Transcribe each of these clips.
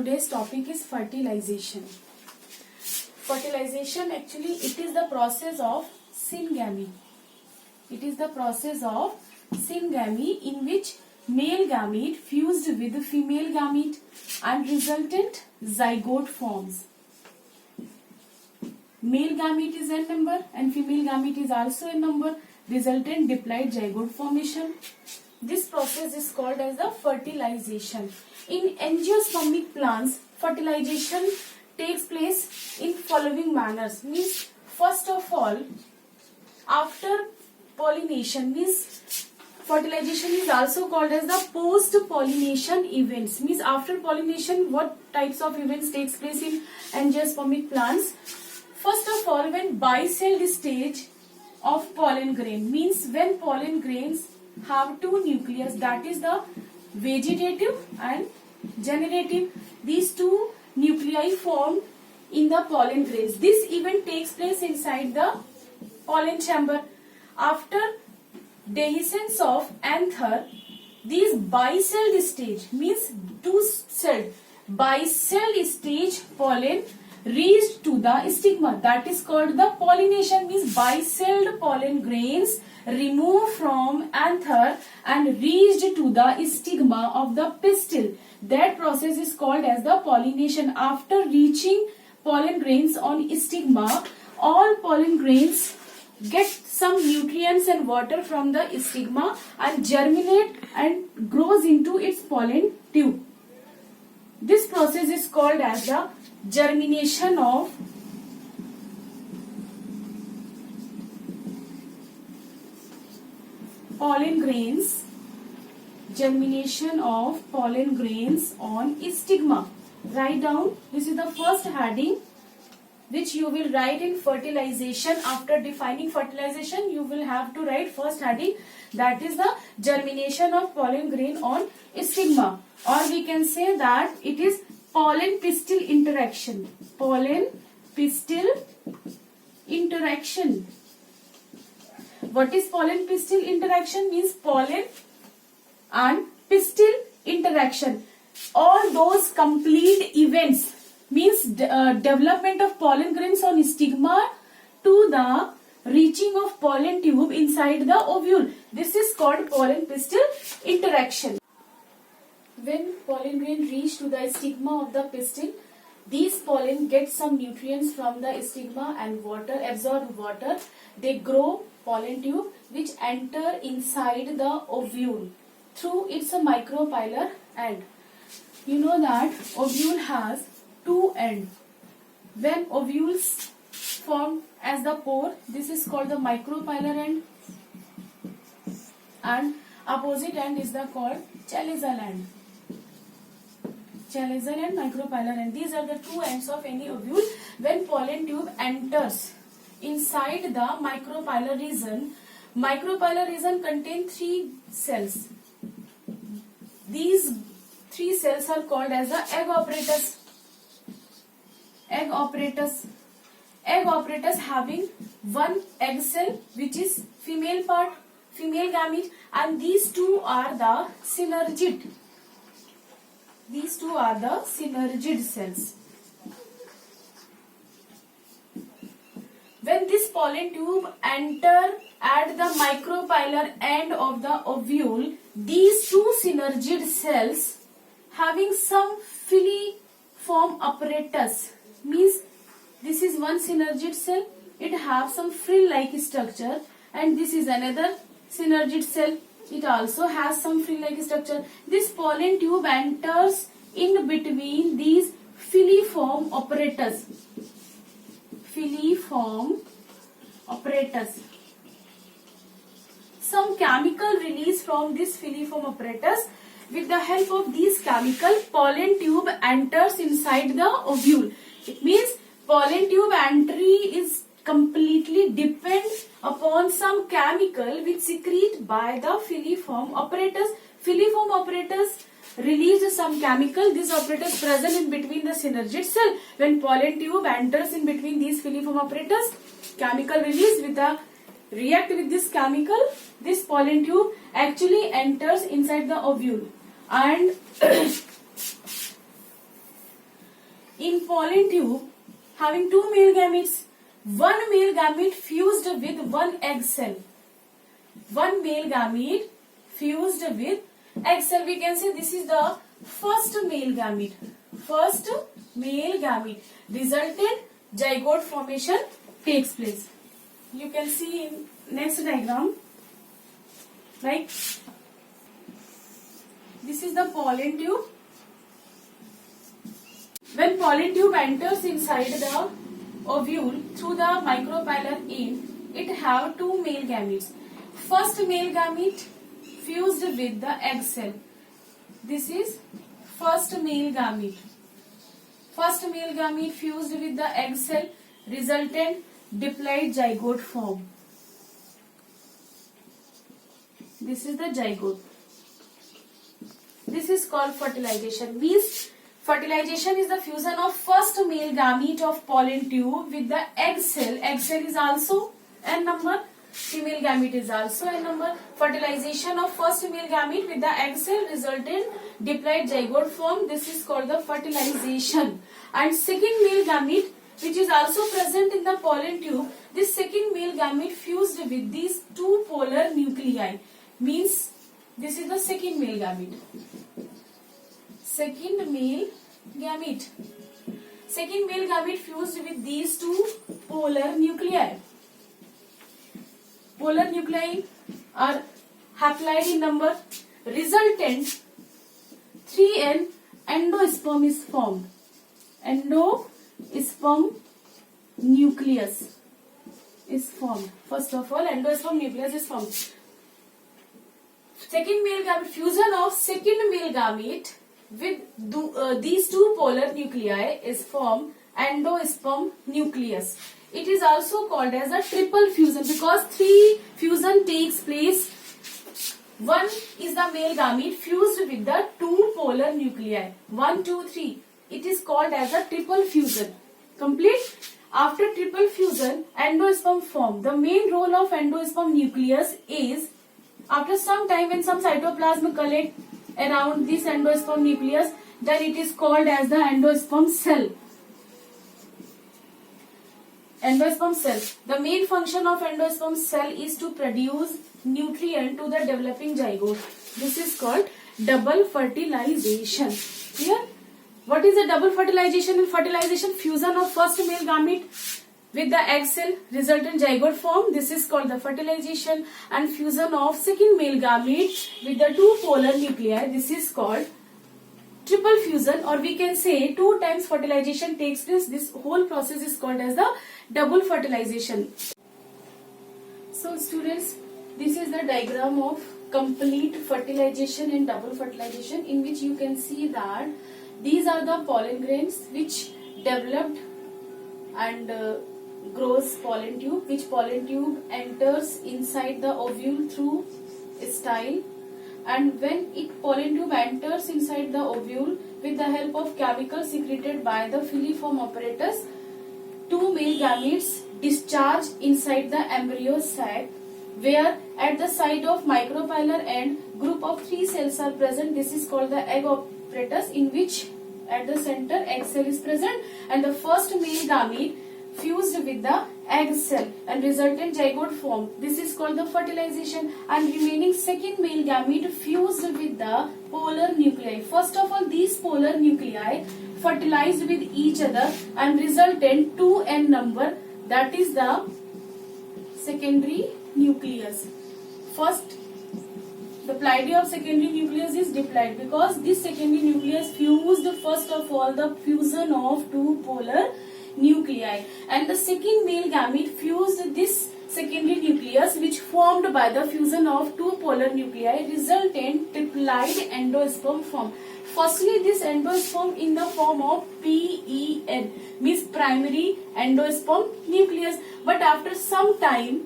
today's topic is fertilization. Fertilization, actually it is the process of syngamy. It is the process of syngamy in which male gamete fused with female gamete and resultant zygote forms. Male gamete is n number and female gamete is also n number. Resultant diploid zygote formation. This process is called as the fertilization. In angiospermic plants, fertilization takes place in following manners. Means, first of all, after pollination, means fertilization is also called as the post-pollination events. Means after pollination, what types of events takes place in angiospermic plants? First of all, when bicelled stage of pollen grain, means when pollen grains have two nucleus, that is the vegetative and generative. These two nuclei formed in the pollen grains. This event takes place inside the pollen chamber. After dehiscence of anther, these bicelled stage, means two-celled bicelled stage pollen reached to the stigma. That is called the pollination. Means bicelled pollen grains removed from anther and reached to the stigma of the pistil. That process is called as the pollination. After reaching pollen grains on stigma, all pollen grains get some nutrients and water from the stigma and germinate and grows into its pollen tube. This process is called as the germination of pollen grains. Germination of pollen grains on stigma. Write down. This is the first heading which you will write in fertilization. After defining fertilization, you will have to write first heading, that is the germination of pollen grain on stigma, or we can say that it is pollen pistil interaction. Pollen pistil interaction. What is pollen pistil interaction? Means pollen and pistil interaction. All those complete events, means development of pollen grains on stigma to the reaching of pollen tube inside the ovule. This is called pollen pistil interaction. When pollen grain reach to the stigma of the pistil, these pollen get some nutrients from the stigma and water, absorb water. They grow pollen tube which enter inside the ovule through its micropylar end. You know that ovule has two ends. When ovules form as the pore, this is called the micropylar end, and opposite end is the called chaliceal end. Chaliceal and micropylar end. These are the two ends of any ovule. When pollen tube enters inside the micropylar region contains three cells. These three cells are called as the egg apparatus. Egg apparatus. Egg apparatus having one egg cell which is female part, female gamete, and these two are the synergid. These two are the synergid cells. When this pollen tube enter at the micropylar end of the ovule, these two synergid cells having some filiform apparatus, means this is one synergid cell, it have some frill-like structure, and this is another synergid cell, it also has some frill-like structure. This pollen tube enters in between these filiform apparatus. Filiform apparatus. Some chemical release from this filiform apparatus. With the help of these chemical, pollen tube enters inside the ovule. It means pollen tube entry is completely depend upon some chemical which secrete by the filiform apparatus. Filiform apparatus release some chemical. This apparatus present in between the synergid cell. When pollen tube enters in between these filiform apparatus, chemical release with the react with this chemical, this pollen tube actually enters inside the ovule, and In pollen tube having two male gametes, one male gamete fused with one egg cell. One male gamete fused with egg cell. We can say this is the first male gamete. First male gamete. Resultant zygote formation takes place. You can see in next diagram. Like this is the pollen tube. When pollen tube enters inside the ovule through the micropylar end, it have two male gametes. First male gamete fused with the egg cell. This is first male gamete. First male gamete fused with the egg cell, resultant diploid zygote form. This is the zygote. This is called fertilization. Means fertilization is the fusion of first male gamete of pollen tube with the egg cell. Egg cell is also n number. Female gamete is also n number. Fertilization of first male gamete with the egg cell result in diploid zygote form. This is called the fertilization. And second male gamete, which is also present in the pollen tube, this second male gamete fused with these two polar nuclei. Means this is the second male gamete. Second male gamete. Second male gamete fused with these two polar nuclei. Polar nuclei are haploid in number. Resultant 3n endosperm is formed. Endosperm nucleus is formed. First of all, endosperm nucleus is formed. Second male gamete, fusion of second male gamete with these two polar nuclei is formed endosperm nucleus. It is also called as a triple fusion because three fusion takes place. One is the male gamete fused with the two polar nuclei. 1, 2, 3. It is called as a triple fusion. Complete. After triple fusion, endosperm form. The main role of endosperm nucleus is after some time when some cytoplasm collect around this endosperm nucleus, then it is called as the endosperm cell. Endosperm cell. The main function of endosperm cell is to produce nutrient to the developing zygote. This is called double fertilization. Clear? What is the double fertilization? In fertilization, fusion of first male gamete with the egg cell result in zygote form. This is called the fertilization. And fusion of second male gamete with the two polar nuclei. This is called triple fusion, or we can say 2 times fertilization takes place. This whole process is called as the double fertilization. So students, this is the diagram of complete fertilization and double fertilization, in which you can see that these are the pollen grains which developed and grows pollen tube, which pollen tube enters inside the ovule through style. And when pollen tube enters inside the ovule with the help of chemicals secreted by the filiform apparatus, two male gametes discharge inside the embryo sac, where at the side of micropylar end group of 3 cells are present. This is called the egg apparatus, in which at the center egg cell is present, and the first male gamete fused with the egg cell and resultant zygote form. This is called the fertilization. And remaining second male gamete fused with the polar nuclei. First of all, these polar nuclei fertilized with each other and resultant 2n number, that is the secondary nucleus. First, the pleiade of secondary nucleus is diploid because this secondary nucleus fused first of all the fusion of two polar nuclei, and the second male gamete fused this secondary nucleus which formed by the fusion of two polar nuclei resultant diploid endosperm form. Firstly, this endosperm in the form of PEN, means primary endosperm nucleus, but after some time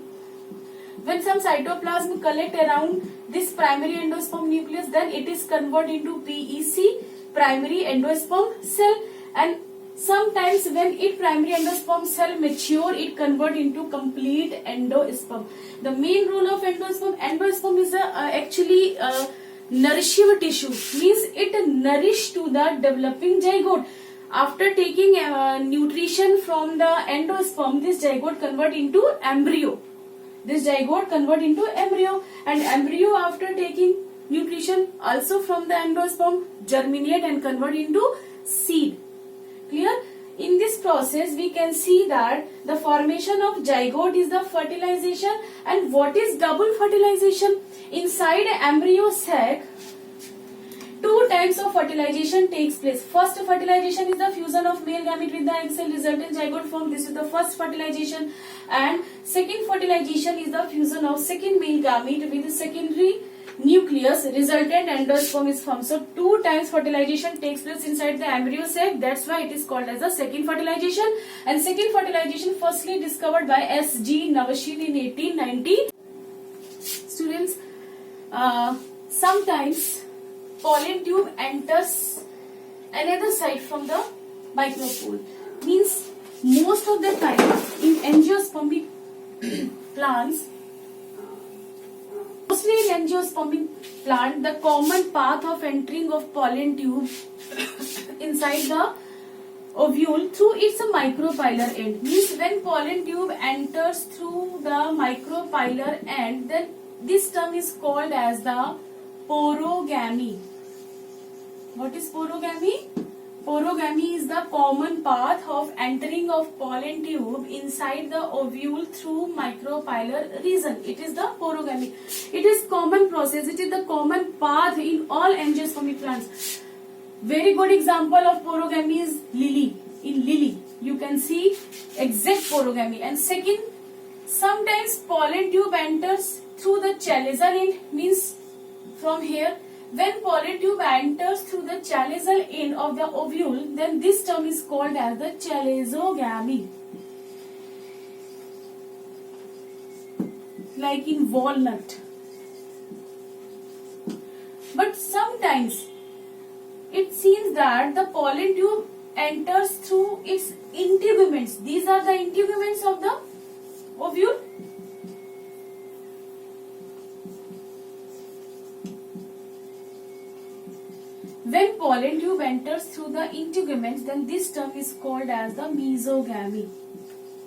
when some cytoplasm collect around this primary endosperm nucleus, then it is converted into PEC, primary endosperm cell, and sometimes when primary endosperm cell mature, it convert into complete endosperm. The main role of endosperm is actually nourishive tissue, means it nourish to the developing zygote. After taking nutrition from the endosperm, this zygote convert into embryo. This zygote convert into embryo, and embryo after taking nutrition also from the endosperm germinate and convert into seed. Clear? In this process we can see that the formation of zygote is the fertilization. And what is double fertilization? Inside embryo sac, two types of fertilization takes place. First fertilization is the fusion of male gamete with the egg cell result in zygote form. This is the first fertilization. And second fertilization is the fusion of second male gamete with the secondary nucleus, resultant endosperm is formed. So two times fertilization takes place inside the embryo sac. That's why it is called as the second fertilization. And second fertilization firstly discovered by S.G. Navashin in 1890. Students, sometimes pollen tube enters another side from the micropole. Means most of the time in angiospermic plants, mostly in angiospermic plant, the common path of entering of pollen tube inside the ovule through its micropylar end. Means when pollen tube enters through the micropylar end, then this term is called as the porogamy. What is porogamy? Porogamy is the common path of entering of pollen tube inside the ovule through micropylar region. It is the porogamy. It is common process. It is the common path in all angiospermic plants. Very good example of porogamy is lily. In lily, you can see exact porogamy. And second, sometimes pollen tube enters through the chalazal end. Means from here, when pollen tube enters through the chalazal end of the ovule, then this term is called as the chalazogamy. Like in walnut. But sometimes it seems that the pollen tube enters through its integuments. These are the integuments of the ovule. When pollen tube enters through the integuments, then this term is called as the mesogamy.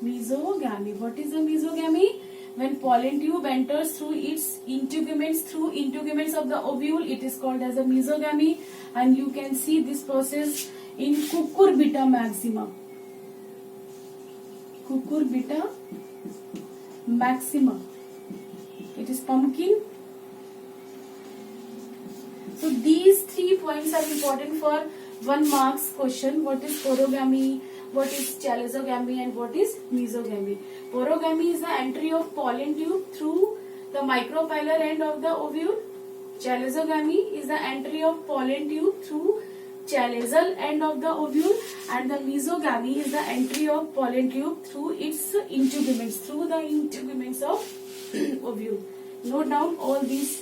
Mesogamy. What is the mesogamy? When pollen tube enters through its integuments of the ovule, it is called as a mesogamy. And you can see this process in Cucurbita maxima. Cucurbita maxima. It is pumpkin. So these 3 points are important for 1 marks question. What is porogamy, what is chalazogamy, and what is mesogamy. Porogamy is the entry of pollen tube through the micropylar end of the ovule. Chalazogamy is the entry of pollen tube through chalazal end of the ovule. And the mesogamy is the entry of pollen tube through its integuments, of ovule. Note down all these